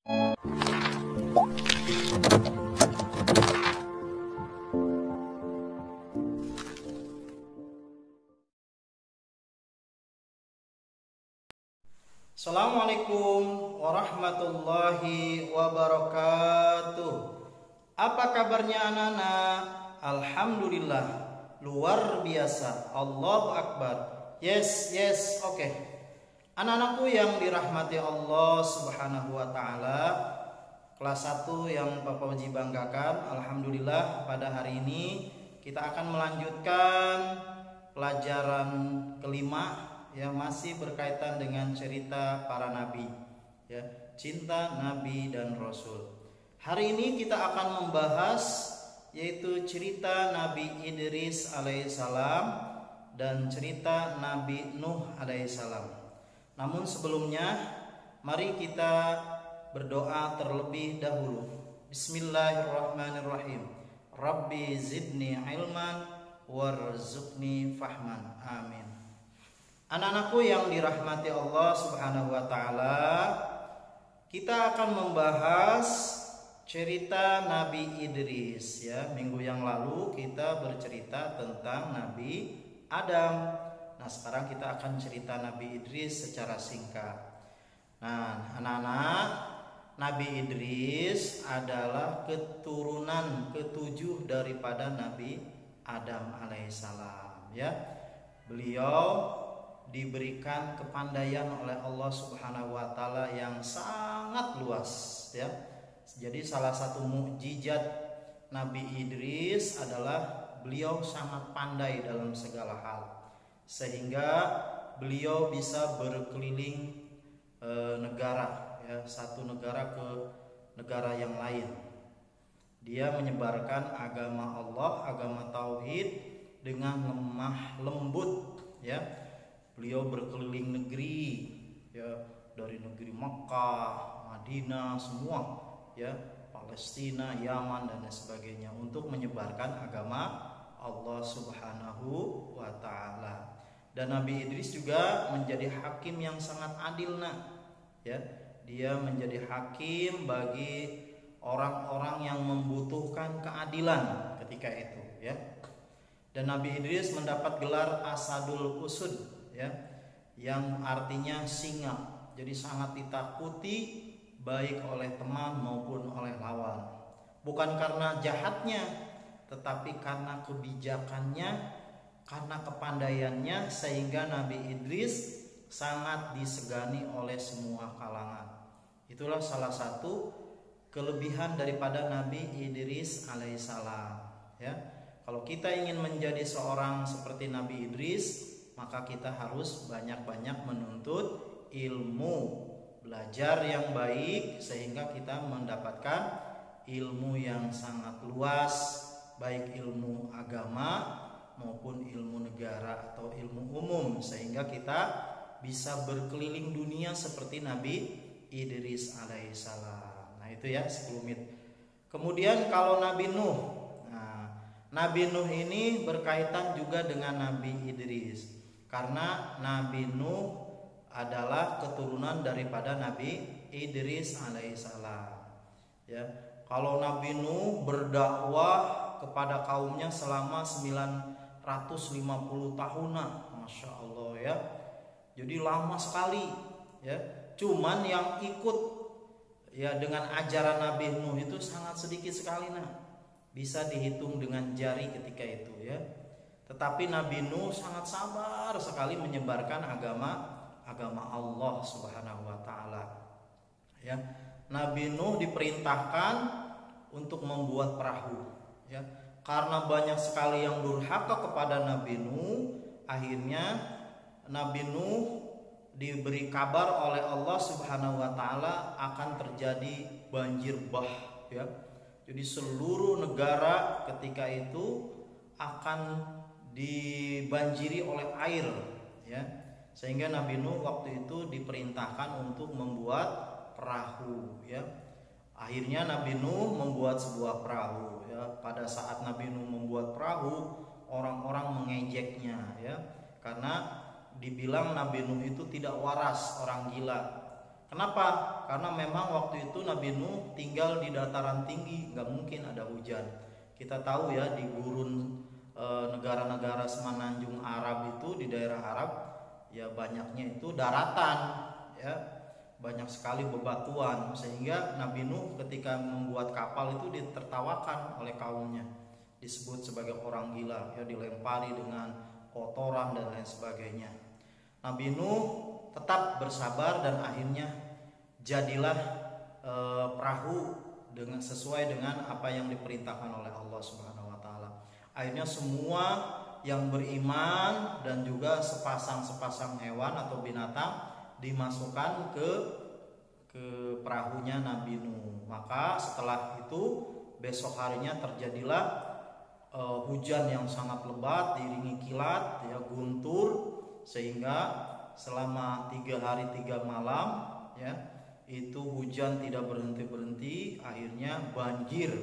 Assalamualaikum warahmatullahi wabarakatuh. Apa kabarnya anak-anak? Alhamdulillah, luar biasa. Allahu Akbar. Yes, oke. Anak-anakku yang dirahmati Allah Subhanahu wa taala, kelas 1 yang Papa Uji banggakan, alhamdulillah pada hari ini kita akan melanjutkan pelajaran kelima yang masih berkaitan dengan cerita para nabi, ya, cinta nabi dan rasul. Hari ini kita akan membahas yaitu cerita Nabi Idris alaihissalam dan cerita Nabi Nuh alaihissalam. Namun sebelumnya mari kita berdoa terlebih dahulu. Bismillahirrahmanirrahim. Rabbi zidni ilman warzuqni fahman. Amin. Anak-anakku yang dirahmati Allah Subhanahu wa taala, kita akan membahas cerita Nabi Idris, ya. Minggu yang lalu kita bercerita tentang Nabi Adam. Nah, sekarang kita akan cerita Nabi Idris secara singkat. Nah, anak-anak, Nabi Idris adalah keturunan ketujuh daripada Nabi Adam alaihissalam, ya. Beliau diberikan kepandaian oleh Allah Subhanahu wa taala yang sangat luas, ya. Jadi salah satu mukjizat Nabi Idris adalah beliau sangat pandai dalam segala hal, sehingga beliau bisa berkeliling negara, ya, satu negara ke negara yang lain. Dia menyebarkan agama Allah, agama tauhid dengan lemah lembut, ya. Beliau berkeliling negeri, ya, dari negeri Makkah, Madinah, semua, ya, Palestina, Yaman dan sebagainya, untuk menyebarkan agama Allah Subhanahu wa taala. Dan Nabi Idris juga menjadi hakim yang sangat adil, nak, ya. Dia menjadi hakim bagi orang-orang yang membutuhkan keadilan ketika itu, ya. Dan Nabi Idris mendapat gelar Asadul Usud, ya, yang artinya singa. Jadi sangat ditakuti baik oleh teman maupun oleh lawan. Bukan karena jahatnya, tetapi karena kebijakannya, karena kepandaiannya, sehingga Nabi Idris sangat disegani oleh semua kalangan. Itulah salah satu kelebihan daripada Nabi Idris alaihissalam, ya. Kalau kita ingin menjadi seorang seperti Nabi Idris, maka kita harus banyak-banyak menuntut ilmu, belajar yang baik, sehingga kita mendapatkan ilmu yang sangat luas, baik ilmu agama maupun ilmu negara atau ilmu umum, sehingga kita bisa berkeliling dunia seperti Nabi Idris alaihissalam. Nah, itu, ya, sekelumit. Kemudian kalau Nabi Nuh, Nabi Nuh ini berkaitan juga dengan Nabi Idris, karena Nabi Nuh adalah keturunan daripada Nabi Idris alaihissalam, ya. Kalau Nabi Nuh berdakwah kepada kaumnya selama 950 tahunan, masya Allah, ya. Jadi lama sekali, ya. Cuman yang ikut, ya, dengan ajaran Nabi Nuh itu sangat sedikit sekali, nah. Bisa dihitung dengan jari ketika itu, ya. Tetapi Nabi Nuh sangat sabar sekali menyebarkan agama Allah Subhanahu wa taala, ya. Nabi Nuh diperintahkan untuk membuat perahu, ya. Karena banyak sekali yang durhaka kepada Nabi Nuh, akhirnya Nabi Nuh diberi kabar oleh Allah Subhanahu wa taala akan terjadi banjir bah, ya. Jadi seluruh negara ketika itu akan dibanjiri oleh air, ya. Sehingga Nabi Nuh waktu itu diperintahkan untuk membuat perahu, ya. Akhirnya Nabi Nuh membuat sebuah perahu, ya. Pada saat Nabi Nuh membuat perahu, orang-orang mengejeknya, ya, karena dibilang Nabi Nuh itu tidak waras, orang gila. Kenapa? Karena memang waktu itu Nabi Nuh tinggal di dataran tinggi, nggak mungkin ada hujan. Kita tahu ya, di gurun negara-negara semenanjung Arab itu, di daerah Arab ya banyaknya itu daratan ya, banyak sekali bebatuan, sehingga Nabi Nuh ketika membuat kapal itu ditertawakan oleh kaumnya, disebut sebagai orang gila ya, dilempari dengan kotoran dan lain sebagainya. Nabi Nuh tetap bersabar dan akhirnya jadilah perahu dengan sesuai dengan apa yang diperintahkan oleh Allah Subhanahu wa taala. Akhirnya semua yang beriman dan juga sepasang hewan atau binatang dimasukkan ke perahunya Nabi Nuh. Maka setelah itu besok harinya terjadilah hujan yang sangat lebat diiringi kilat ya, guntur, sehingga selama 3 hari 3 malam ya, itu hujan tidak berhenti-berhenti. Akhirnya banjir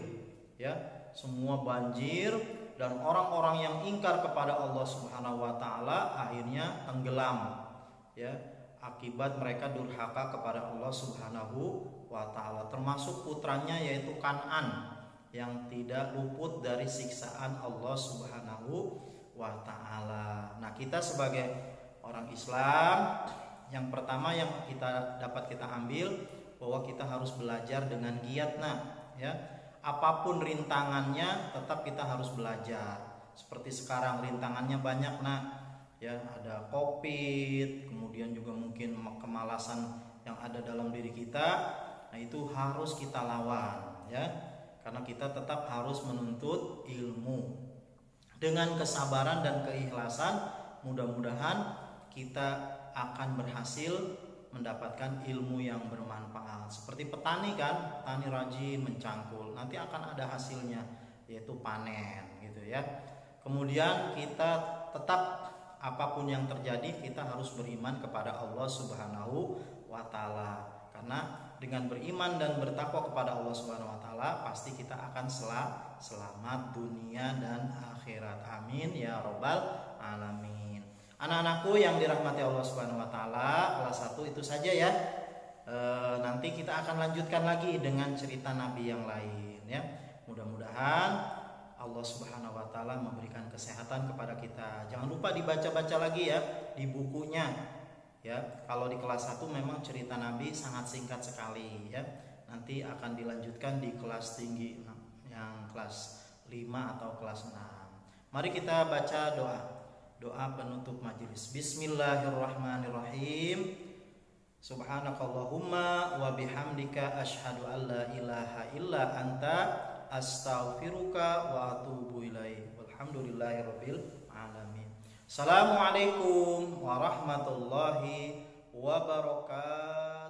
ya, semua banjir, dan orang-orang yang ingkar kepada Allah Subhanahu wa taala akhirnya tenggelam ya, akibat mereka durhaka kepada Allah Subhanahu wa taala, termasuk putranya yaitu Kan'an yang tidak luput dari siksaan Allah Subhanahu wa taala. Nah, kita sebagai orang Islam, yang pertama yang dapat kita ambil bahwa kita harus belajar dengan giat ya. Apapun rintangannya tetap kita harus belajar. Seperti sekarang rintangannya banyak ya, ada Covid, kemudian juga mungkin kemalasan yang ada dalam diri kita. Nah, itu harus kita lawan ya. Karena kita tetap harus menuntut ilmu dengan kesabaran dan keikhlasan. Mudah-mudahan kita akan berhasil mendapatkan ilmu yang bermanfaat. Seperti petani kan, petani rajin mencangkul, nanti akan ada hasilnya, yaitu panen gitu ya. Kemudian kita tetap, apapun yang terjadi, kita harus beriman kepada Allah Subhanahu wa taala. Karena dengan beriman dan bertakwa kepada Allah Subhanahu wa taala, pasti kita akan selamat dunia dan akhirat. Amin ya rabbal alamin. Anak-anakku yang dirahmati Allah Subhanahu wa taala, kelas 1 itu saja ya. Nanti kita akan lanjutkan lagi dengan cerita nabi yang lain ya. Mudah-mudahan Allah Subhanahu wa taala memberikan kesehatan kepada kita. Jangan lupa dibaca-baca lagi ya di bukunya. Ya, kalau di kelas 1 memang cerita nabi sangat singkat sekali ya. Nanti akan dilanjutkan di kelas tinggi yang kelas 5 atau kelas 6. Mari kita baca doa penutup majelis. Bismillahirrahmanirrahim. Subhanakallahumma wa bihamdika asyhadu an la ilaha illa anta astaghfiruka wa atubu ilaik. Walhamdulillahirabbil alamin. Assalamualaikum warahmatullahi wabarakatuh.